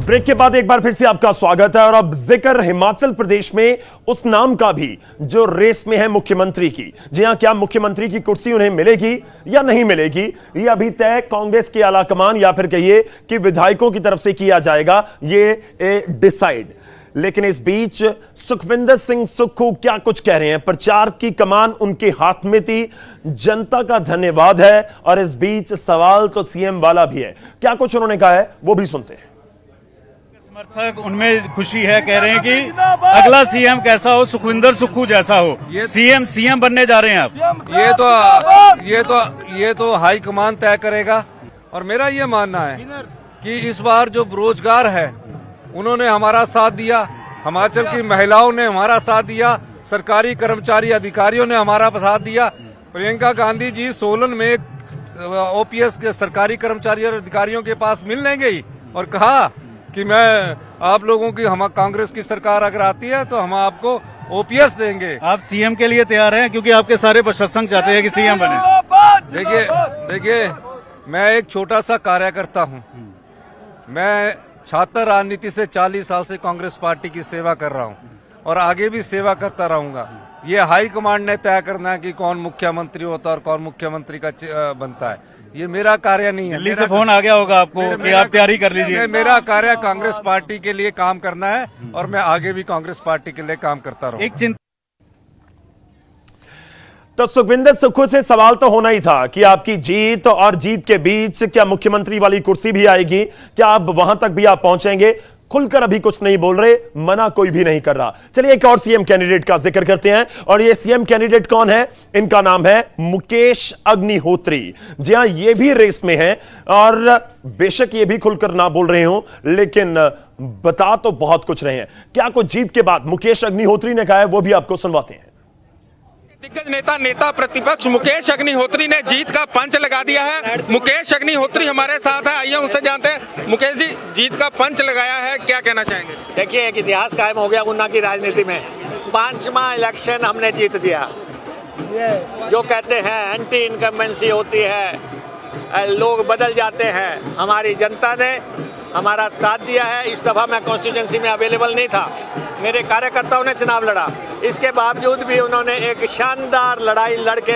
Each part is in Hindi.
ब्रेक के बाद एक बार फिर से आपका स्वागत है और अब जिक्र हिमाचल प्रदेश में उस नाम का भी जो रेस में है मुख्यमंत्री की। जी हां, क्या मुख्यमंत्री की कुर्सी उन्हें मिलेगी या नहीं मिलेगी, ये अभी तय कांग्रेस के आलाकमान या फिर कहिए कि विधायकों की तरफ से किया जाएगा, ये डिसाइड। लेकिन इस बीच सुखविंदर सिंह सुक्खू क्या कुछ कह रहे हैं। प्रचार की कमान उनके हाथ में थी, जनता का धन्यवाद है, और इस बीच सवाल तो सीएम वाला भी है। क्या कुछ उन्होंने कहा है वो भी सुनते हैं। समर्थक उनमें खुशी है, कह रहे हैं कि अगला सीएम कैसा हो, सुखविंदर सुक्खू जैसा हो। सीएम बनने जा रहे हैं आप। ये तो हाईकमान तय करेगा। और मेरा ये मानना है कि इस बार जो बेरोजगार है उन्होंने हमारा साथ दिया, हिमाचल की महिलाओं ने हमारा साथ दिया, सरकारी कर्मचारी अधिकारियों ने हमारा साथ दिया। प्रियंका गांधी जी सोलन में ओपीएस के सरकारी कर्मचारी और अधिकारियों के पास मिल लेंगे ही और कहा कि मैं आप लोगों की हम कांग्रेस की सरकार अगर आती है तो हम आपको ओपीएस देंगे। आप सीएम के लिए तैयार हैं क्योंकि आपके सारे प्रशंसक चाहते हैं कि सीएम बने। देखिए मैं एक छोटा सा कार्यकर्ता हूं। मैं छात्र राजनीति से 40 साल से कांग्रेस पार्टी की सेवा कर रहा हूं और आगे भी सेवा करता रहूंगा। ये हाई कमांड ने तय करना है कि कौन मुख्यमंत्री होता है और कौन मुख्यमंत्री का बनता है। ये मेरा कार्य नहीं है। दिल्ली से फोन आ गया होगा आपको कि आप तैयारी कर लीजिए। मेरा कार्य कांग्रेस पार्टी के लिए काम करना है और मैं आगे भी कांग्रेस पार्टी के लिए काम करता रहूंगा। तो सुखविंदर सुक्खू से सवाल तो होना ही था कि आपकी जीत और जीत के बीच क्या मुख्यमंत्री वाली कुर्सी भी आएगी, क्या अब वहां तक भी आप पहुंचेंगे। खुलकर अभी कुछ नहीं बोल रहे, मना कोई भी नहीं कर रहा। चलिए एक और सीएम कैंडिडेट का जिक्र करते हैं, और ये सीएम कैंडिडेट कौन है। इनका नाम है मुकेश अग्निहोत्री। जी हां, ये भी रेस में है और बेशक ये भी खुलकर ना बोल रहे हो, लेकिन बता तो बहुत कुछ रहे हैं। क्या कुछ जीत के बाद मुकेश अग्निहोत्री ने कहा है वो भी आपको सुनवाते हैं। दिग्गज नेता प्रतिपक्ष मुकेश अग्निहोत्री ने जीत का पंच लगा दिया है। मुकेश अग्निहोत्री हमारे साथ है, आइए उनसे जानते हैं। मुकेश जी, जीत का पंच लगाया है, क्या कहना चाहेंगे। देखिए, एक इतिहास कायम हो गया ऊना की राजनीति में। 5वां इलेक्शन हमने जीत दिया। जो कहते हैं एंटी इनकम्बेंसी होती है, लोग बदल जाते हैं। हमारी जनता ने हमारा साथ दिया है। इस दफा मैं कॉन्स्टिट्यूंसी में अवेलेबल नहीं था, मेरे कार्यकर्ताओं ने चुनाव लड़ा। इसके बावजूद भी उन्होंने एक शानदार लड़ाई लड़के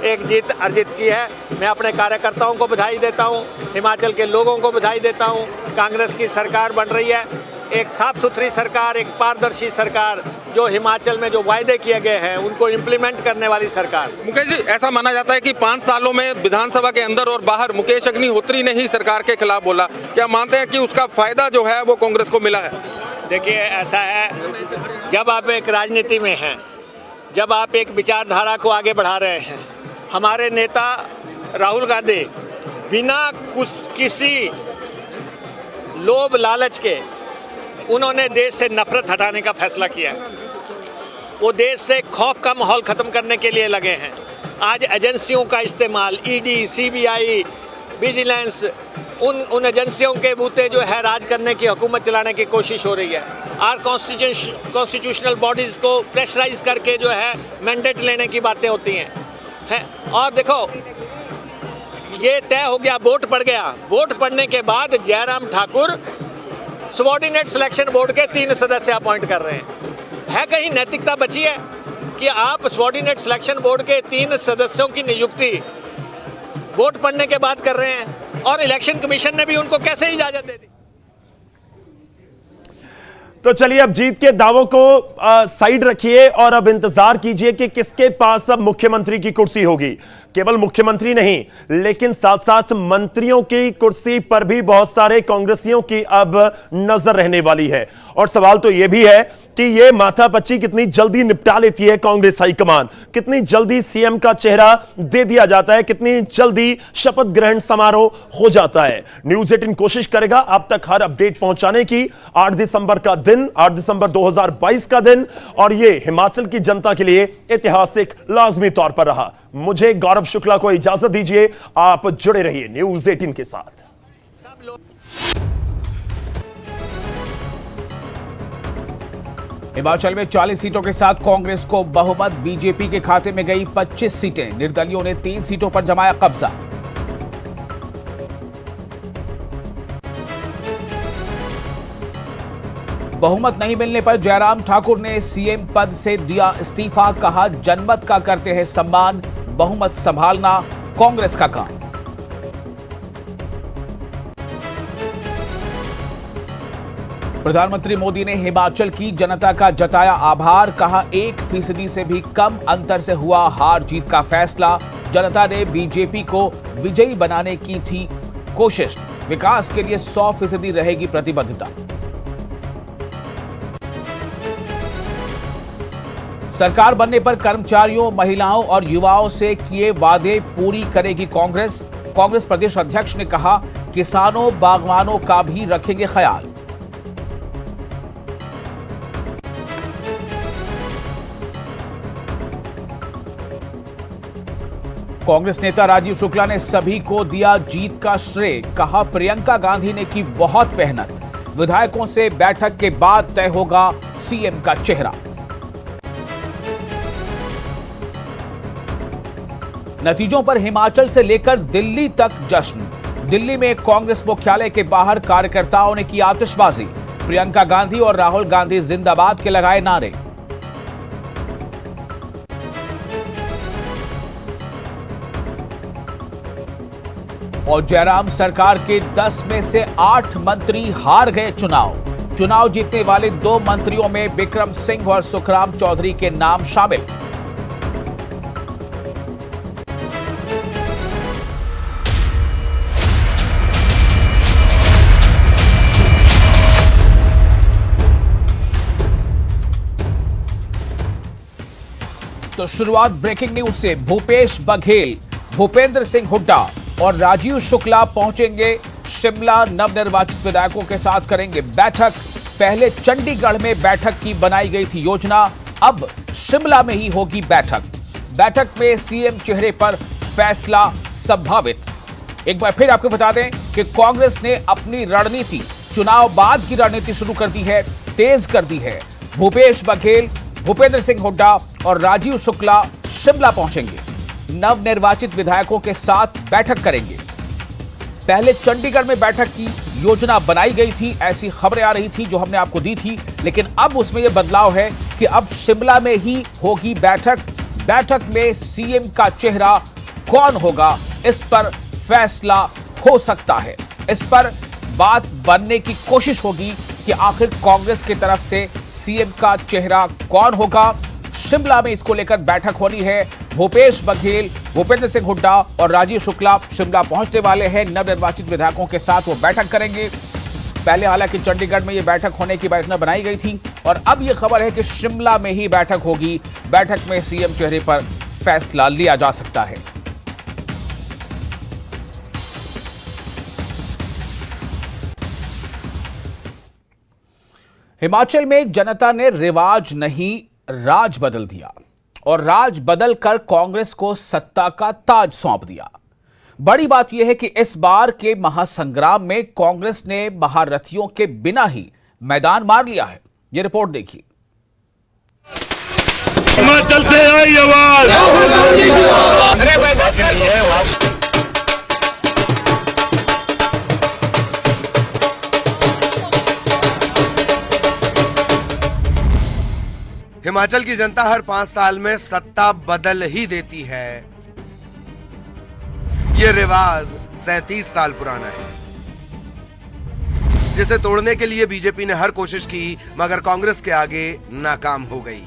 एक जीत अर्जित की है। मैं अपने कार्यकर्ताओं को बधाई देता हूं, हिमाचल के लोगों को बधाई देता हूं। कांग्रेस की सरकार बन रही है, एक साफ सुथरी सरकार, एक पारदर्शी सरकार, जो हिमाचल में जो वायदे किए गए हैं उनको इम्प्लीमेंट करने वाली सरकार। मुकेश जी, ऐसा माना जाता है कि 5 सालों में विधानसभा के अंदर और बाहर मुकेश अग्निहोत्री ने ही सरकार के खिलाफ बोला। क्या मानते हैं कि उसका फायदा जो है वो कांग्रेस को मिला है। देखिए, ऐसा है, जब आप एक राजनीति में हैं, जब आप एक विचारधारा को आगे बढ़ा रहे हैं, हमारे नेता राहुल गांधी बिना किसी लोभ लालच के उन्होंने देश से नफरत हटाने का फैसला किया है। वो देश से खौफ का माहौल खत्म करने के लिए लगे हैं। आज एजेंसियों का इस्तेमाल, ईडी, सीबीआई, विजिलेंस, उन एजेंसियों के बूते जो है राज करने की, हुकूमत चलाने की कोशिश हो रही है। और कॉन्स्टिट्यूशनल बॉडीज़ को प्रेशराइज करके जो है मैंडेट लेने की बातें होती हैं। और देखो, ये तय हो गया, वोट पड़ गया। वोट पड़ने के बाद Jairam Thakur subordinate selection board के 3 सदस्य अपॉइंट कर रहे हैं। है कहीं नैतिकता बची है कि आप सबॉर्डिनेट सिलेक्शन बोर्ड के 3 सदस्यों की नियुक्ति वोट पड़ने के बाद कर रहे हैं? और इलेक्शन कमीशन ने भी उनको कैसे इजाजत दे दी। तो चलिए अब जीत के दावों को साइड रखिए और अब इंतजार कीजिए कि किसके पास अब मुख्यमंत्री की कुर्सी होगी। केवल मुख्यमंत्री नहीं, लेकिन साथ साथ मंत्रियों की कुर्सी पर भी बहुत सारे कांग्रेसियों की अब नजर रहने वाली है। और सवाल तो यह भी है कि यह माथापच्ची कितनी जल्दी निपटा लेती है कांग्रेस हाईकमान, कितनी जल्दी सीएम का चेहरा दे दिया जाता है, कितनी जल्दी शपथ ग्रहण समारोह हो जाता है। न्यूज़ 18 कोशिश करेगा आप तक हर अपडेट पहुंचाने की। 8 दिसंबर का दिन, 8 दिसंबर 2022 का दिन, और यह हिमाचल की जनता के लिए ऐतिहासिक लाजमी तौर पर रहा। मुझे गौरव शुक्ला को इजाजत दीजिए, आप जुड़े रहिए न्यूज़ 18 के साथ। हिमाचल में 40 सीटों के साथ कांग्रेस को बहुमत, बीजेपी के खाते में गई 25 सीटें। निर्दलियों ने 3 सीटों पर जमाया कब्जा। बहुमत नहीं मिलने पर जयराम ठाकुर ने सीएम पद से दिया इस्तीफा, कहा जनमत का करते हैं सम्मान, बहुमत संभालना कांग्रेस का काम। प्रधानमंत्री मोदी ने हिमाचल की जनता का जताया आभार, कहा 1% से भी कम अंतर से हुआ हार जीत का फैसला, जनता ने बीजेपी को विजयी बनाने की थी कोशिश, विकास के लिए 100% रहेगी प्रतिबद्धता। सरकार बनने पर कर्मचारियों, महिलाओं और युवाओं से किए वादे पूरी करेगी कांग्रेस, कांग्रेस प्रदेश अध्यक्ष ने कहा किसानों, बागवानों का भी रखेंगे ख्याल। कांग्रेस नेता राजीव शुक्ला ने सभी को दिया जीत का श्रेय, कहा प्रियंका गांधी ने की बहुत मेहनत, विधायकों से बैठक के बाद तय होगा सीएम का चेहरा। नतीजों पर हिमाचल से लेकर दिल्ली तक जश्न, दिल्ली में कांग्रेस मुख्यालय के बाहर कार्यकर्ताओं ने की आतिशबाजी, प्रियंका गांधी और राहुल गांधी जिंदाबाद के लगाए नारे। और जयराम सरकार के 10 में से 8 मंत्री हार गए चुनाव जीतने वाले 2 मंत्रियों में बिक्रम सिंह और सुखराम चौधरी के नाम शामिल। तो शुरुआत ब्रेकिंग न्यूज से। भूपेश बघेल, भूपेंद्र सिंह हुड्डा और राजीव शुक्ला पहुंचेंगे शिमला, नवनिर्वाचित विधायकों के साथ करेंगे बैठक। पहले चंडीगढ़ में बैठक की बनाई गई थी योजना, अब शिमला में ही होगी बैठक में सीएम चेहरे पर फैसला संभावित। एक बार फिर आपको बता दें कि कांग्रेस ने अपनी रणनीति, चुनाव बाद की रणनीति शुरू कर दी है, तेज कर दी है। भूपेश बघेल, भूपेंद्र सिंह हुड्डा और राजीव शुक्ला शिमला पहुंचेंगे, नवनिर्वाचित विधायकों के साथ बैठक करेंगे। पहले चंडीगढ़ में बैठक की योजना बनाई गई थी, ऐसी खबरें आ रही थी जो हमने आपको दी थी, लेकिन अब उसमें यह बदलाव है कि अब शिमला में ही होगी बैठक में सीएम का चेहरा कौन होगा, इस पर फैसला हो सकता है। इस पर बात बनने की कोशिश होगी कि आखिर कांग्रेस की तरफ से सीएम का चेहरा कौन होगा। शिमला में इसको लेकर बैठक होनी है। भूपेश बघेल, भूपेंद्र सिंह हुड्डा और राजीव शुक्ला शिमला पहुंचने वाले हैं, नवनिर्वाचित विधायकों के साथ वो बैठक करेंगे। पहले हालांकि चंडीगढ़ में ये बैठक होने की योजना बनाई गई थी और अब ये खबर है कि शिमला में ही बैठक होगी। बैठक में सीएम चेहरे पर फैसला लिया जा सकता है। हिमाचल में जनता ने रिवाज नहीं, राज बदल दिया और राज बदलकर कांग्रेस को सत्ता का ताज सौंप दिया। बड़ी बात यह है कि इस बार के महासंग्राम में कांग्रेस ने महारथियों के बिना ही मैदान मार लिया है। यह रिपोर्ट देखिए। हिमाचल से आई आवाज, हिमाचल की जनता हर 5 साल में सत्ता बदल ही देती है। ये रिवाज 37 साल पुराना है, जिसे तोड़ने के लिए बीजेपी ने हर कोशिश की, मगर कांग्रेस के आगे नाकाम हो गई।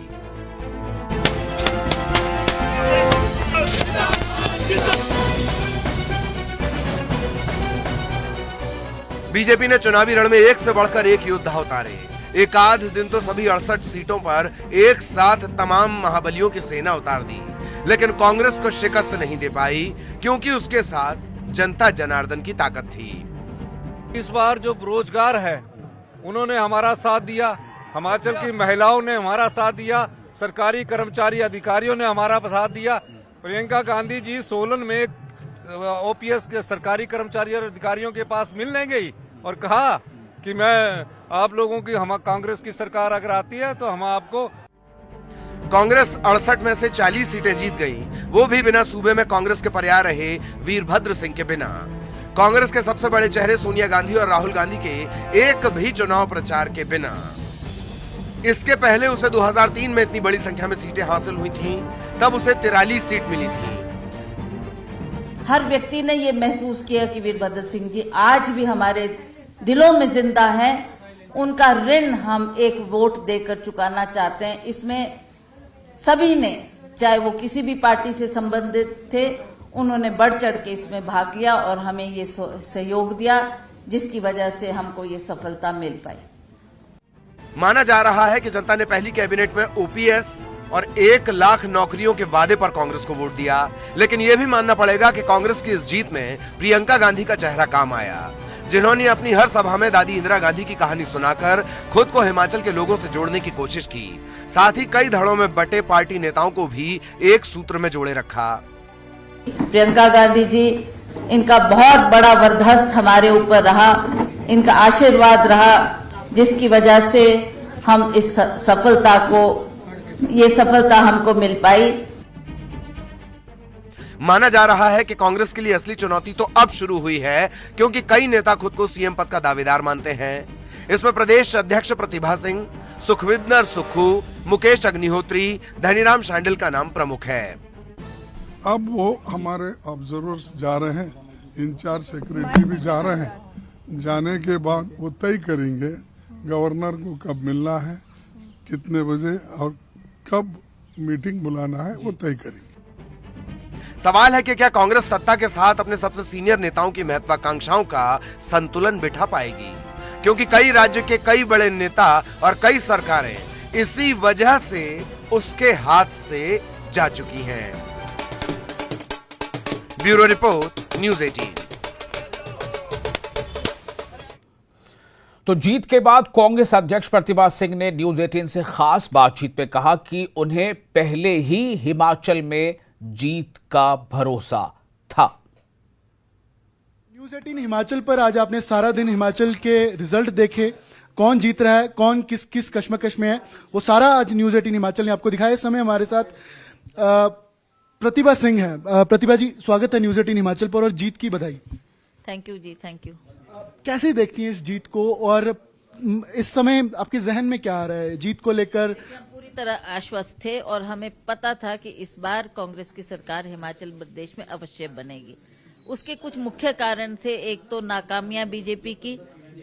बीजेपी ने चुनावी रण में एक से बढ़कर एक योद्धा उतारे। एक आध दिन तो सभी 68 सीटों पर एक साथ तमाम महाबलियों की सेना उतार दी, लेकिन कांग्रेस को शिकस्त नहीं दे पाई, क्योंकि उसके साथ जनता जनार्दन की ताकत थी। इस बार जो बेरोजगार है उन्होंने हमारा साथ दिया, हिमाचल की महिलाओं ने हमारा साथ दिया, सरकारी कर्मचारी अधिकारियों ने हमारा साथ दिया। प्रियंका गांधी जी सोलन में ओपीएस के सरकारी कर्मचारी और अधिकारियों के पास मिलने गई और कहा कि मैं आप लोगों की, हम कांग्रेस की सरकार अगर आती है तो हम आपको। कांग्रेस 68 में से 40 सीटें जीत गई, वो भी बिना सूबे में कांग्रेस के पर्याय रहे वीरभद्र सिंह के बिना। कांग्रेस के सबसे बड़े चेहरे सोनिया गांधी और राहुल गांधी के एक भी चुनाव प्रचार के बिना। इसके पहले उसे 2003 में इतनी बड़ी संख्या में सीटें हासिल हुई थीं, तब उसे 43 सीट मिली थी। हर व्यक्ति ने ये महसूस किया कि वीरभद्र सिंह जी आज भी हमारे दिलों में जिंदा हैं। उनका ऋण हम एक वोट देकर चुकाना चाहते हैं। इसमें सभी ने, चाहे वो किसी भी पार्टी से संबंधित थे, उन्होंने बढ़ चढ़ के इसमें भाग लिया और हमें ये सहयोग दिया, जिसकी वजह से हमको ये सफलता मिल पाई। माना जा रहा है कि जनता ने पहली कैबिनेट में ओपीएस और 1 लाख नौकरियों के वादे पर कांग्रेस को वोट दिया, लेकिन यह भी मानना पड़ेगा कि कांग्रेस की इस जीत में प्रियंका गांधी का चेहरा काम आया, जिन्होंने अपनी हर सभा में दादी इंदिरा गांधी की कहानी सुनाकर खुद को हिमाचल के लोगों से जोड़ने की कोशिश की। साथ ही कई धड़ों में बटे पार्टी नेताओं को भी एक सूत्र में जोड़े रखा। प्रियंका गांधी जी, इनका बहुत बड़ा वरदहस्त हमारे ऊपर रहा, इनका आशीर्वाद रहा, जिसकी वजह से हम इस सफलता हमको मिल पाई। माना जा रहा है कि कांग्रेस के लिए असली चुनौती तो अब शुरू हुई है, क्योंकि कई नेता खुद को सीएम पद का दावेदार मानते हैं। इसमें प्रदेश अध्यक्ष प्रतिभा सिंह, सुखविंदर सुक्खू, मुकेश अग्निहोत्री, धनीराम शांडिल का नाम प्रमुख है। अब वो हमारे ऑब्जर्वर्स जा रहे हैं, इंचार्ज सेक्रेटरी भी जा रहे हैं। जाने के बाद वो तय करेंगे गवर्नर को कब मिलना है, कितने बजे और कब मीटिंग बुलाना है, वो तय करेंगे। सवाल है कि क्या कांग्रेस सत्ता के साथ अपने सबसे सीनियर नेताओं की महत्वाकांक्षाओं का संतुलन बिठा पाएगी, क्योंकि कई राज्य के कई बड़े नेता और कई सरकारें इसी वजह से उसके हाथ से जा चुकी हैं। Bureau report, news 18। तो जीत के बाद कांग्रेस अध्यक्ष प्रतिभा सिंह ने न्यूज़ 18 से खास बातचीत में कहा कि उन्हें पहले ही हिमाचल में जीत का भरोसा था। न्यूज़ 18 हिमाचल पर आज आपने सारा दिन हिमाचल के रिजल्ट देखे, कौन जीत रहा है, कौन किस किस कश्मकश में है, वो सारा आज न्यूज़ 18 हिमाचल ने आपको दिखाया। इस समय हमारे साथ प्रतिभा सिंह है। प्रतिभा जी, स्वागत है न्यूज़ 18 हिमाचल पर और जीत की बधाई। थैंक यू जी, थैंक यू। कैसे देखती हैं इस जीत को और इस समय आपके जहन में क्या आ रहा है जीत को लेकर? हम पूरी तरह आश्वस्त थे और हमें पता था कि इस बार कांग्रेस की सरकार हिमाचल प्रदेश में अवश्य बनेगी। उसके कुछ मुख्य कारण थे। एक तो नाकामियां बीजेपी की,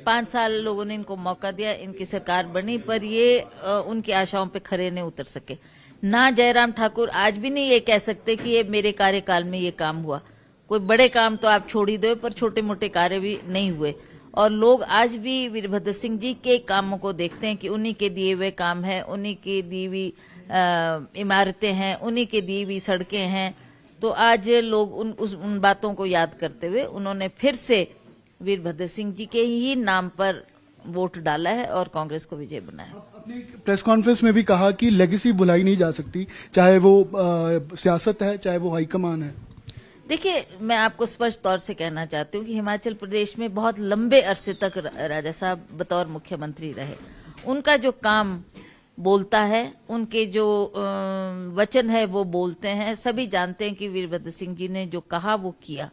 5 साल लोगों ने इनको मौका दिया, इनकी सरकार बनी, पर ये उनकी आशाओं पे खरे नहीं उतर सके। ना जयराम ठाकुर आज भी नहीं ये कह सकते कि ये मेरे कार्यकाल में ये काम हुआ। कोई बड़े काम तो आप छोड़ ही दो, पर छोटे मोटे कार्य भी नहीं हुए। और लोग आज भी वीरभद्र सिंह जी के कामों को देखते हैं कि उन्हीं के दिए हुए काम हैं, उन्हीं की दी हुई इमारतें हैं, उन्हीं के दी हुई सड़कें हैं। तो आज लोग उन बातों को याद करते हुए उन्होंने फिर से वीरभद्र सिंह जी के ही नाम पर वोट डाला है और कांग्रेस को विजय बनाया। अपने प्रेस कॉन्फ्रेंस में भी कहा कि लेगेसी भुलाई नहीं जा सकती, चाहे वो सियासत है, चाहे वो हाईकमान है। देखिए, मैं आपको स्पष्ट तौर से कहना चाहती हूँ कि हिमाचल प्रदेश में बहुत लंबे अरसे तक राजा साहब बतौर मुख्यमंत्री रहे। उनका जो काम बोलता है, उनके जो वचन है वो बोलते हैं। सभी जानते हैं कि वीरभद्र सिंह जी ने जो कहा वो किया।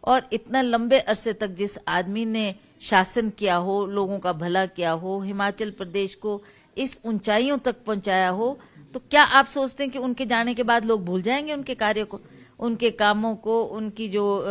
और इतना लंबे अरसे तक जिस आदमी ने शासन किया हो, लोगों का भला किया हो, हिमाचल प्रदेश को इस ऊंचाइयों तक पहुंचाया हो, तो क्या आप सोचते हैं कि उनके जाने के बाद लोग भूल जाएंगे उनके कार्य को, उनके कामों को, उनकी जो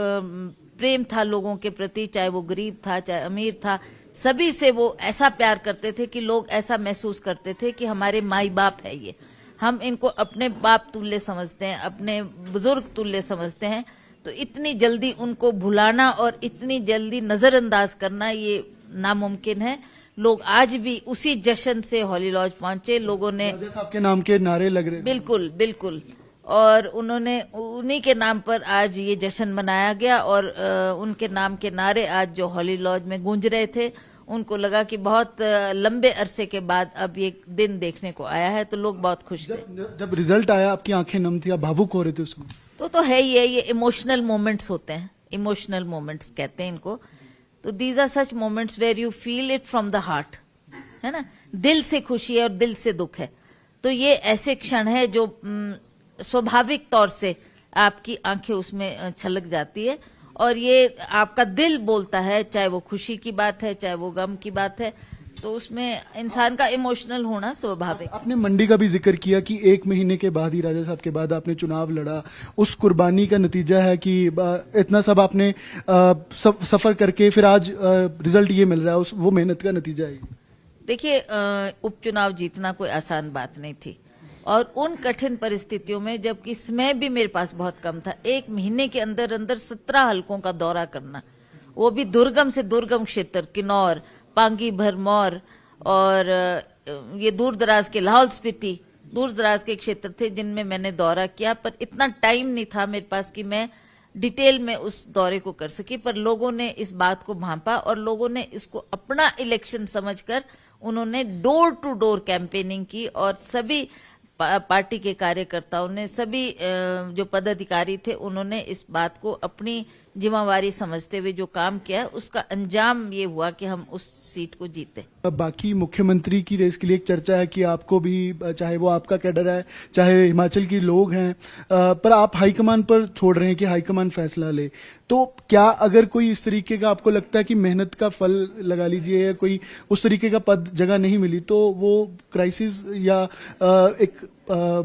प्रेम था लोगों के प्रति, चाहे वो गरीब था चाहे अमीर था, सभी से वो ऐसा प्यार करते थे कि लोग ऐसा महसूस करते थे कि हमारे माई बाप है ये, हम इनको अपने बाप तुल्य समझते हैं, अपने बुजुर्ग तुल्य समझते हैं। तो इतनी जल्दी उनको भुलाना और इतनी जल्दी नजरअंदाज करना ये नामुमकिन है। लोग आज भी उसी जश्न से हॉली लॉज पहुंचे। लोगों ने आपके नाम के नारे लग रहे, बिल्कुल बिल्कुल, और उन्होंने उन्हीं के नाम पर आज ये जश्न मनाया गया। और उनके नाम के नारे आज जो हॉली लॉज में गूंज रहे थे, उनको लगा कि बहुत लंबे अरसे के बाद अब ये दिन देखने को आया है, तो लोग बहुत खुश थे। जब रिजल्ट आया आपकी आंखें नम थी, आप भावुक हो रहे थे उसमें? तो है ही है, ये इमोशनल मोमेंट्स होते हैं, इमोशनल मोमेंट्स कहते हैं इनको। तो these are such moments where you feel it from the heart, है ना, दिल से खुशी है और दिल से दुख है। तो ये ऐसे क्षण है जो स्वाभाविक तौर से आपकी आंखें उसमें छलक जाती है और ये आपका दिल बोलता है, चाहे वो खुशी की बात है चाहे वो गम की बात है। तो उसमें इंसान का इमोशनल होना स्वाभाविक। आपने मंडी का भी जिक्र किया कि 1 महीने के बाद ही, राजा साहब के बाद आपने चुनाव लड़ा, उस कुर्बानी का नतीजा है कि इतना सब आपने सफर करके फिर आज रिजल्ट ये मिल रहा है, वो मेहनत का नतीजा है। देखिए, उपचुनाव जीतना कोई आसान बात नहीं थी, और उन कठिन परिस्थितियों में जबकि समय भी मेरे पास बहुत कम था, 1 महीने के अंदर अंदर 17 हलकों का दौरा करना, वो भी दुर्गम से दुर्गम क्षेत्र, किन्नौर, पांगी, भरमौर और ये दूर दराज के लाहौल स्पीति, दूर दराज के क्षेत्र थे जिनमें मैंने दौरा किया। पर इतना टाइम नहीं था मेरे पास कि मैं डिटेल में उस दौरे को कर सकी, पर लोगों ने इस बात को भांपा और लोगों ने इसको अपना इलेक्शन समझकर उन्होंने डोर टू डोर कैंपेनिंग की, और सभी पार्टी के कार्यकर्ताओं ने, सभी जो पदाधिकारी थे, उन्होंने इस बात को अपनी जिम्मेवारी समझते हुए जो काम किया, उसका अंजाम ये हुआ कि हम उस सीट को जीते। बाकी मुख्यमंत्री की रेस के लिए एक चर्चा है कि आपको भी, चाहे वो आपका कैडर है, चाहे हिमाचल के लोग हैं, पर आप हाईकमान पर छोड़ रहे हैं कि हाईकमान फैसला ले। तो क्या अगर कोई इस तरीके का आपको लगता है कि मेहनत का फल लगा लीजिए, या कोई उस तरीके का पद जगह नहीं मिली, तो वो क्राइसिस या एक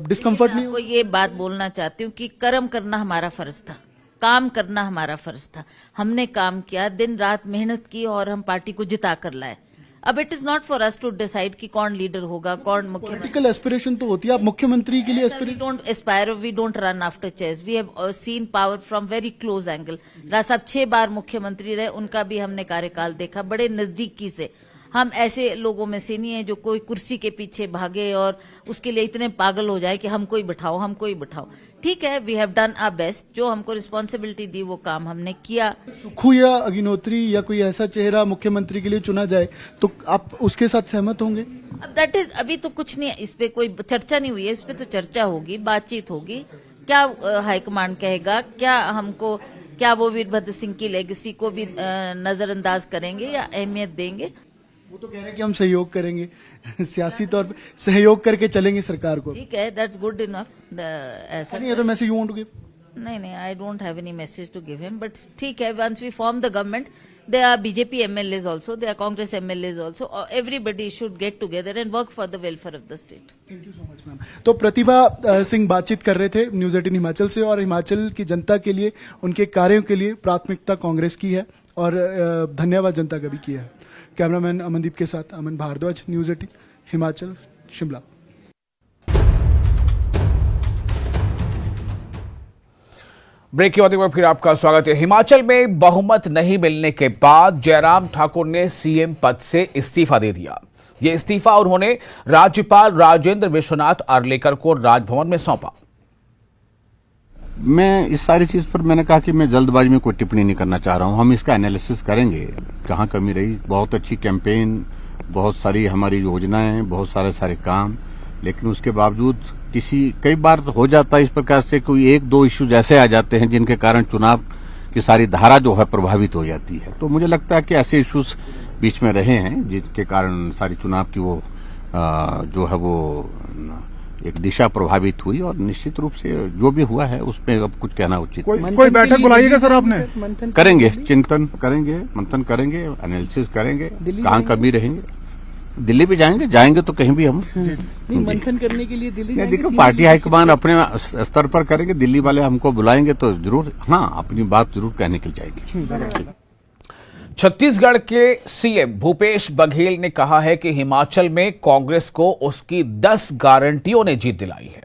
डिस्कम्फर्ट नहीं? आपको ये बात बोलना चाहती हूँ कि कर्म करना हमारा फर्ज था, काम करना हमारा फर्ज था। हमने काम किया, दिन रात मेहनत की और हम पार्टी को जिता कर लाए। अब it is not for us to decide कि कौन लीडर होगा, कौन मुख्यमंत्री। पॉलिटिकल एस्पिरेशन तो होती है, आप मुख्यमंत्री के लिए we don't aspire, we don't run after chase, we have seen power from very close angle. Raj sahab 6 बार मुख्यमंत्री रहे, उनका भी हमने कार्यकाल देखा बड़े नजदीकी से। हम ऐसे लोगों में से नहीं है जो कोई कुर्सी के पीछे भागे और उसके लिए इतने पागल हो जाए कि हमको ही बिठाओ, हमको ही बिठाओ। ठीक है, we have done our best, जो हमको रिस्पॉन्सिबिलिटी दी वो काम हमने किया। सुक्खू या अग्निहोत्री या कोई ऐसा चेहरा मुख्यमंत्री के लिए चुना जाए तो आप उसके साथ सहमत होंगे? अब दैट इज, अभी तो कुछ नहीं, इस पे कोई चर्चा नहीं हुई है, इस पे तो चर्चा होगी, बातचीत होगी। क्या हाईकमान कहेगा, क्या वो वीरभद्र सिंह की लेगेसी को भी नजरअंदाज करेंगे या अहमियत देंगे? वो तो कह रहे हैं कि हम सहयोग करेंगे, सियासी तौर पे सहयोग करके चलेंगे सरकार को। ठीक है, दैट्स गुड इनफ। ऐसा नहीं है तो message you want to give? नहीं, I don't have any message to give him, but ठीक है, once we form the government, there are BJP MLAs also, there are Congress MLAs also, everybody should get together and work for the welfare of the state. Thank you so much, ma'am. तो प्रतिभा सिंह बातचीत कर रहे थे न्यूज 18 हिमाचल से, और हिमाचल की जनता के लिए, उनके कार्यों के लिए प्राथमिकता कांग्रेस की है और धन्यवाद जनता का भी किया है। कैमरामैन अमनदीप के साथ अमन भारद्वाज, न्यूज 18 हिमाचल, शिमला। ब्रेक के बाद एक बार फिर आपका स्वागत है। हिमाचल में बहुमत नहीं मिलने के बाद जयराम ठाकुर ने सीएम पद से इस्तीफा दे दिया। ये इस्तीफा उन्होंने राज्यपाल राजेंद्र विश्वनाथ आर्लेकर को राजभवन में सौंपा। मैं इस सारी चीज पर मैंने कहा कि मैं जल्दबाजी में कोई टिप्पणी नहीं करना चाह रहा हूं। हम इसका एनालिसिस करेंगे, कहां कमी रही। बहुत अच्छी कैंपेन, बहुत सारी हमारी योजनाएं, बहुत सारे काम, लेकिन उसके बावजूद कई बार हो जाता है इस प्रकार से, कोई 1-2 इश्यूज ऐसे आ जाते हैं जिनके कारण चुनाव की सारी धारा जो है प्रभावित हो जाती है। तो मुझे लगता है कि ऐसे इश्यूज बीच में रहे हैं जिनके कारण सारी चुनाव की वो जो है वो एक दिशा प्रभावित हुई, और निश्चित रूप से जो भी हुआ है उसमें अब कुछ कहना उचित नहीं। कोई बैठक बुलाइएगा सर आपने? करेंगे, चिंतन करेंगे, मंथन करेंगे, एनालिसिस करेंगे, कहाँ कमी रहेंगे। दिल्ली भी जाएंगे तो कहीं भी हम मंथन करने के लिए दिल्ली देखो, पार्टी हाईकमान अपने स्तर पर करेंगे, दिल्ली वाले हमको बुलाएंगे तो जरूर, हाँ, अपनी बात जरूर कहने के लिए जाएगी। छत्तीसगढ़ के सीएम भूपेश बघेल ने कहा है कि हिमाचल में कांग्रेस को उसकी 10 गारंटियों ने जीत दिलाई है।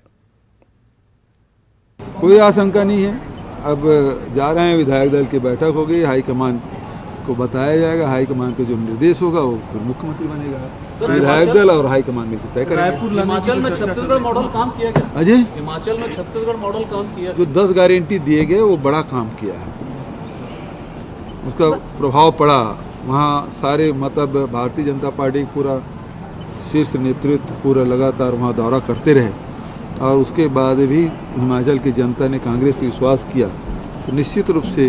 कोई आशंका नहीं है। अब जा रहे हैं, विधायक दल की बैठक होगी, हाईकमान को बताया जाएगा, हाईकमान पे जो निर्देश होगा वो फिर मुख्यमंत्री बनेगा। विधायक दल और हाईकमान मिलकर तय करेंगे। हिमाचल में छत्तीसगढ़ मॉडल काम किया गया। अजय, हिमाचल में छत्तीसगढ़ मॉडल काम किया, जो 10 गारंटी दिए गए वो बड़ा काम किया है, उसका प्रभाव पड़ा वहाँ। सारे मतलब भारतीय जनता पार्टी पूरा शीर्ष नेतृत्व पूरा लगातार वहाँ दौरा करते रहे, और उसके बाद भी हिमाचल की जनता ने कांग्रेस पर विश्वास किया। तो निश्चित रूप से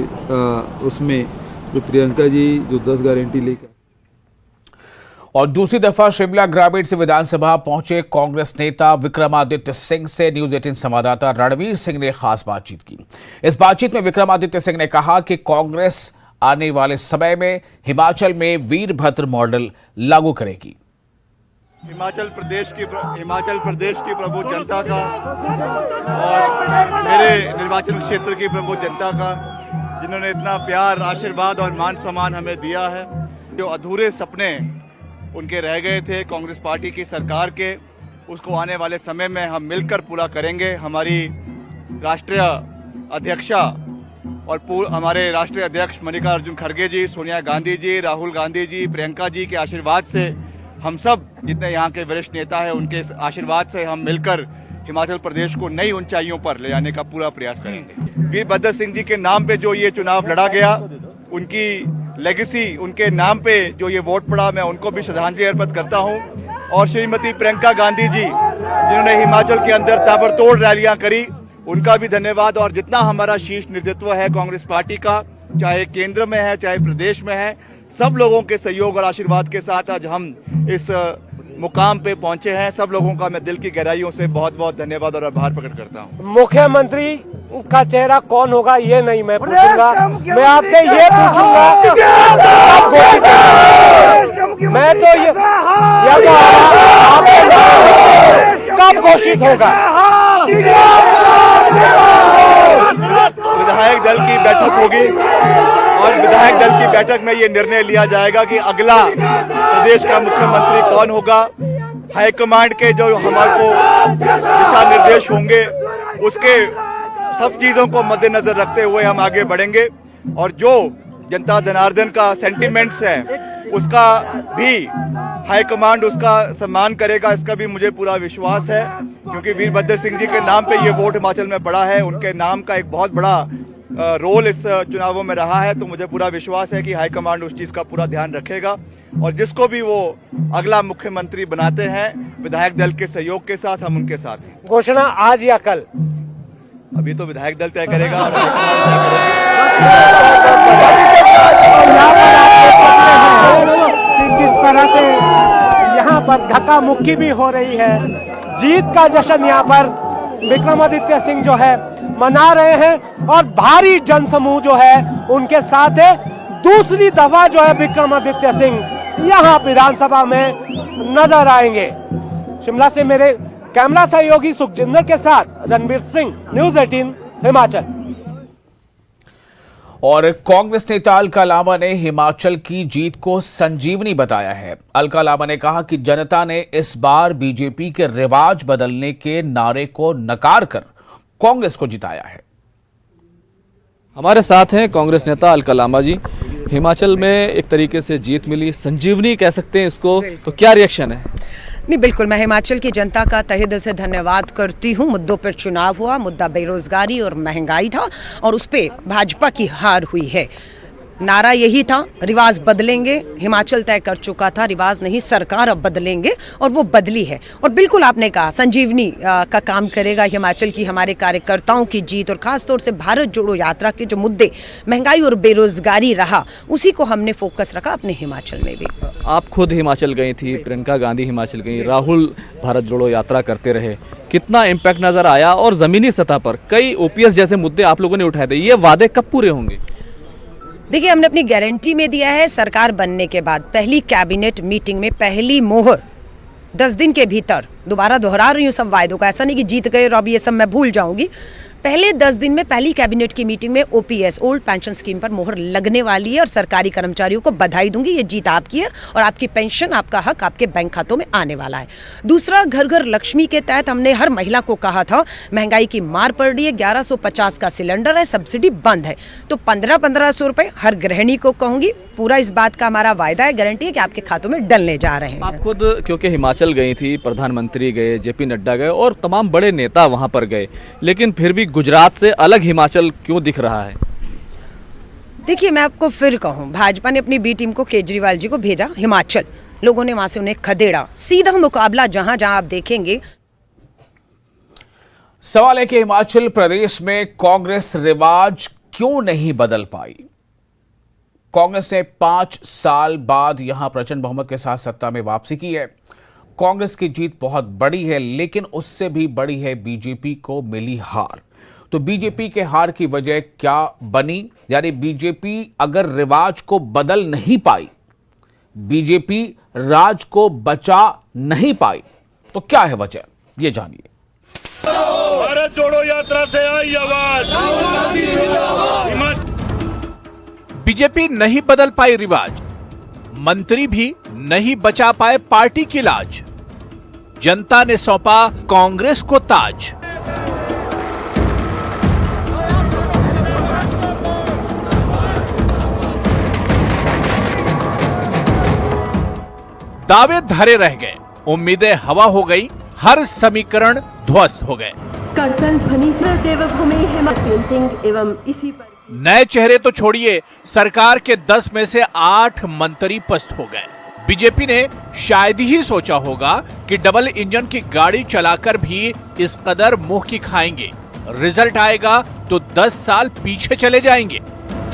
उसमें जो प्रियंका जी जो 10 गारंटी लेकर, और दूसरी दफा शिमला ग्रामीण से विधानसभा पहुंचे कांग्रेस नेता विक्रमादित्य सिंह से न्यूज 18 संवाददाता रणवीर सिंह ने खास बातचीत की। इस बातचीत में विक्रमादित्य सिंह ने कहा कि कांग्रेस आने वाले समय में हिमाचल में वीरभद्र मॉडल लागू करेगी। हिमाचल प्रदेश की प्रभु जनता का और मेरे निर्वाचन क्षेत्र की प्रभु जनता का, जिन्होंने इतना प्यार, आशीर्वाद और मान सम्मान हमें दिया है। जो अधूरे सपने उनके रह गए थे कांग्रेस पार्टी की सरकार के, उसको आने वाले समय में हम मिलकर पूरा करेंगे। हमारी राष्ट्रीय अध्यक्षा और हमारे राष्ट्रीय अध्यक्ष मल्लिकार्जुन खड़गे जी, सोनिया गांधी जी, राहुल गांधी जी, प्रियंका जी के आशीर्वाद से, हम सब जितने यहाँ के वरिष्ठ नेता हैं उनके आशीर्वाद से हम मिलकर हिमाचल प्रदेश को नई ऊंचाइयों पर ले जाने का पूरा प्रयास करेंगे। वीरभद्र सिंह जी के नाम पे जो ये चुनाव लड़ा गया, उनकी लेगेसी, उनके नाम पे जो ये वोट पड़ा, मैं उनको भी श्रद्धांजलि अर्पित करता हूँ। और श्रीमती प्रियंका गांधी जी, जिन्होंने हिमाचल के अंदर ताबड़तोड़ रैलियां करी, उनका भी धन्यवाद। और जितना हमारा शीर्ष नेतृत्व है कांग्रेस पार्टी का, चाहे केंद्र में है चाहे प्रदेश में है, सब लोगों के सहयोग और आशीर्वाद के साथ आज हम इस मुकाम पे पहुंचे हैं। सब लोगों का मैं दिल की गहराइयों से बहुत बहुत धन्यवाद और आभार प्रकट करता हूं। मुख्यमंत्री का चेहरा कौन होगा ये नहीं मैं पूछूंगा, मैं आपसे ये पूछूंगा मैं तो ये कब घोषित होगा? विधायक दल की बैठक होगी और विधायक दल की बैठक में ये निर्णय लिया जाएगा कि अगला प्रदेश का मुख्यमंत्री कौन होगा। हाईकमांड के जो हमारे को दिशा निर्देश होंगे, उसके सब चीजों को मद्देनजर रखते हुए हम आगे बढ़ेंगे। और जो जनता जनार्दन का सेंटिमेंट्स है, उसका भी हाईकमांड उसका सम्मान करेगा, इसका भी मुझे पूरा विश्वास है। क्योंकि वीरभद्र सिंह जी के नाम पे ये वोट हिमाचल में पड़ा है, उनके नाम का एक बहुत बड़ा रोल इस चुनावों में रहा है। तो मुझे पूरा विश्वास है कि हाईकमांड उस चीज का पूरा ध्यान रखेगा और जिसको भी वो अगला मुख्यमंत्री बनाते हैं, विधायक दल के सहयोग के साथ हम उनके साथ हैं। घोषणा आज या कल? अभी तो विधायक दल तय करेगा। किस तरह से यहाँ पर धक्का मुक्की भी हो रही है, जीत का जश्न यहाँ पर विक्रमादित्य सिंह जो है मना रहे हैं और भारी जनसमूह जो है उनके साथ है। दूसरी दफा जो है विक्रमादित्य सिंह यहाँ विधानसभा में नजर आएंगे। शिमला से मेरे कैमरा सहयोगी सुखजिंदर के साथ रणवीर सिंह, न्यूज़ 18 हिमाचल। और कांग्रेस नेता अलका लांबा ने हिमाचल की जीत को संजीवनी बताया है। अलका लांबा ने कहा कि जनता ने इस बार बीजेपी के रिवाज बदलने के नारे को नकार कर कांग्रेस को जिताया है। हमारे साथ हैं कांग्रेस नेता अलका लांबा जी। हिमाचल में एक तरीके से जीत मिली, संजीवनी कह सकते हैं इसको, तो क्या रिएक्शन है? नहीं, बिल्कुल मैं हिमाचल की जनता का तहे दिल से धन्यवाद करती हूँ। मुद्दों पर चुनाव हुआ, मुद्दा बेरोजगारी और महंगाई था और उस पर भाजपा की हार हुई है। नारा यही था, रिवाज बदलेंगे। हिमाचल तय कर चुका था, रिवाज नहीं सरकार अब बदलेंगे, और वो बदली है। और बिल्कुल आपने कहा संजीवनी का काम करेगा हिमाचल की हमारे कार्यकर्ताओं की जीत, और खासतौर से भारत जोड़ो यात्रा के जो मुद्दे महंगाई और बेरोजगारी रहा, उसी को हमने फोकस रखा अपने हिमाचल में भी। आप खुद हिमाचल गई थी, प्रियंका गांधी हिमाचल गई, राहुल भारत जोड़ो यात्रा करते रहे, कितना इम्पैक्ट नजर आया? और जमीनी सतह पर कई ओपीएस जैसे मुद्दे आप लोगों ने उठाए थे, ये वादे कब पूरे होंगे? देखिए, हमने अपनी गारंटी में दिया है, सरकार बनने के बाद पहली कैबिनेट मीटिंग में पहली मोहर 10 दिन के भीतर, दोबारा दोहरा रही हूँ सब वायदों का, ऐसा नहीं कि जीत गए और अब ये सब मैं भूल जाऊंगी। पहले 10 दिन में पहली कैबिनेट की मीटिंग में ओपीएस, ओल्ड पेंशन स्कीम पर मोहर लगने वाली है और सरकारी कर्मचारियों को बधाई दूंगी, ये जीत आपकी है और आपकी पेंशन, आपका हक आपके बैंक खातों में आने वाला है। दूसरा, घर घर लक्ष्मी के तहत हमने हर महिला को कहा था महंगाई की मार पड़ रही है, 1150 का सिलेंडर है, सब्सिडी बंद है, तो 1500 रुपए हर गृहिणी को कहूंगी। पूरा इस बात का हमारा वायदा है, गारंटी है कि आपके खातों में डलने जा रहे हैं। आप खुद क्योंकि हिमाचल गई थी, प्रधानमंत्री गए, जेपी नड्डा गए और तमाम बड़े नेता वहां पर गए, लेकिन फिर भी गुजरात से अलग हिमाचल क्यों दिख रहा है? देखिए, मैं आपको फिर कहूं, भाजपा ने अपनी बी टीम को केजरीवाल जी को भेजा हिमाचल, लोगों ने वहां से उन्हें खदेड़ा, सीधा मुकाबला जहां जहां आप देखेंगे। सवाल है कि हिमाचल प्रदेश में कांग्रेस रिवाज क्यों नहीं बदल पाई? कांग्रेस ने 5 साल बाद यहां प्रचंड बहुमत के साथ सत्ता में वापसी की है। कांग्रेस की जीत बहुत बड़ी है, लेकिन उससे भी बड़ी है बीजेपी को मिली हार। तो बीजेपी के हार की वजह क्या बनी? यानी बीजेपी अगर रिवाज को बदल नहीं पाई, बीजेपी राज को बचा नहीं पाई, तो क्या है वजह, ये जानिए। भारत जोड़ो यात्रा से आई आवाज। बीजेपी नहीं बदल पाई रिवाज, मंत्री भी नहीं बचा पाए पार्टी की लाज, जनता ने सौंपा कांग्रेस को ताज। दावे धरे रह गए, उम्मीदें हवा हो गई, हर समीकरण ध्वस्त हो गए। नए चेहरे तो छोड़िए, सरकार के 10 में से 8 मंत्री पस्त हो गए। बीजेपी ने शायद ही सोचा होगा कि डबल इंजन की गाड़ी चलाकर भी इस कदर मुंह की खाएंगे, रिजल्ट आएगा तो 10 साल पीछे चले जाएंगे।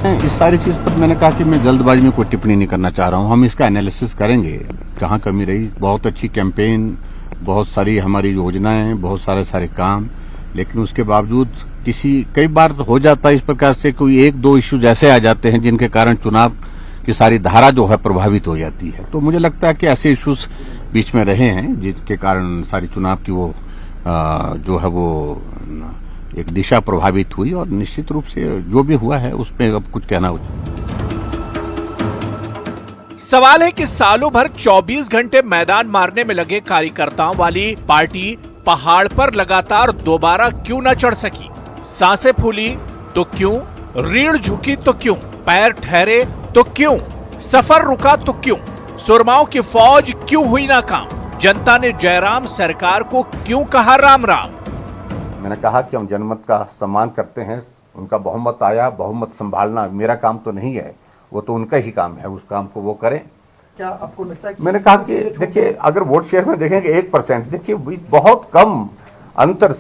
इस सारी चीज पर मैंने कहा कि मैं जल्दबाजी में कोई टिप्पणी नहीं करना चाह रहा हूं। हम इसका एनालिसिस करेंगे, कहां कमी रही। बहुत अच्छी कैंपेन, बहुत सारी हमारी योजनाएं, बहुत सारे काम, लेकिन उसके बावजूद कई बार हो जाता है इस प्रकार से कोई 1-2 इश्यूज ऐसे आ जाते हैं जिनके कारण चुनाव की सारी धारा जो है प्रभावित हो जाती है। तो मुझे लगता है कि ऐसे इश्यूज बीच में रहे हैं जिसके कारण सारी चुनाव की वो जो है वो एक दिशा प्रभावित हुई, और निश्चित रूप से जो भी हुआ है उसमें अब कुछ कहना हो। सवाल है कि सालों भर 24 घंटे मैदान मारने में लगे कार्यकर्ताओं वाली पार्टी पहाड़ पर लगातार दोबारा क्यों न चढ़ सकी? सांसें फूली तो क्यों, रीढ़ झुकी तो क्यों, पैर ठहरे तो क्यों, सफर रुका तो क्यों, सुरमाओं की फौज क्यों हुई नाकाम? जनता ने जयराम सरकार को क्यों कहा राम राम? मैंने कहा कि हम जनमत का सम्मान करते हैं, उनका बहुमत आया, बहुमत संभालना मेरा काम तो नहीं है, वो तो उनका ही काम है, उस काम को वो करें। क्या आपको लगता है मैंने कहा कि देखिए, अगर वोट शेयर में देखेंगे 1%, देखिए बहुत कम अंतर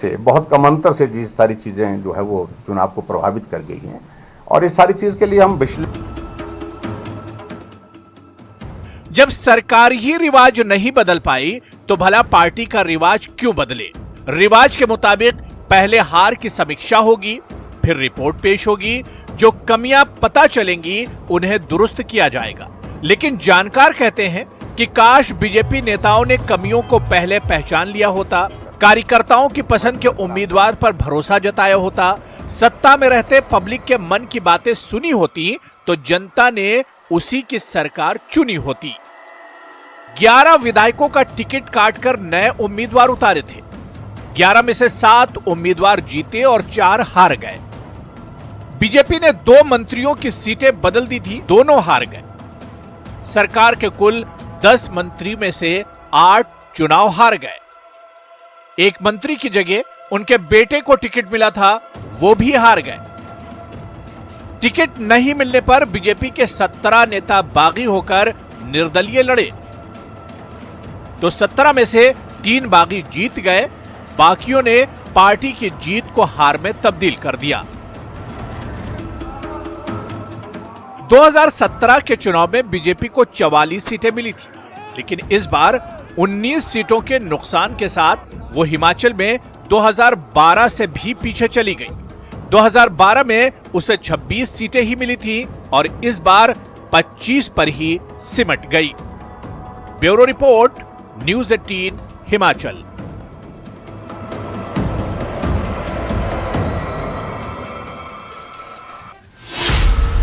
से जी सारी चीजें जो है वो चुनाव को प्रभावित कर गई हैं, और इस सारी चीज के लिए हम जब सरकार ही रिवाज नहीं बदल पाई तो भला पार्टी का रिवाज क्यों बदले? रिवाज के मुताबिक पहले हार की समीक्षा होगी, फिर रिपोर्ट पेश होगी, जो कमियां पता चलेंगी उन्हें दुरुस्त किया जाएगा। लेकिन जानकार कहते हैं कि काश बीजेपी नेताओं ने कमियों को पहले पहचान लिया होता, कार्यकर्ताओं की पसंद के उम्मीदवार पर भरोसा जताया होता, सत्ता में रहते पब्लिक के मन की बातें सुनी होती, तो जनता ने उसी की सरकार चुनी होती। 11 विधायकों का टिकट काटकर नए उम्मीदवार उतारे थे। 11 में से 7 उम्मीदवार जीते और 4 हार गए। बीजेपी ने 2 मंत्रियों की सीटें बदल दी थी, दोनों हार गए। सरकार के कुल 10 मंत्री में से 8 चुनाव हार गए। एक मंत्री की जगह उनके बेटे को टिकट मिला था, वो भी हार गए। टिकट नहीं मिलने पर बीजेपी के 17 नेता बागी होकर निर्दलीय लड़े, तो 17 में से 3 बागी जीत गए, बाकियों ने पार्टी की जीत को हार में तब्दील कर दिया। 2017 के चुनाव में बीजेपी को 44 सीटें मिली थी, लेकिन इस बार 19 सीटों के नुकसान के साथ वो हिमाचल में 2012 से भी पीछे चली गई। 2012 में उसे 26 सीटें ही मिली थी और इस बार 25 पर ही सिमट गई। Bureau report, news 18 Himachal.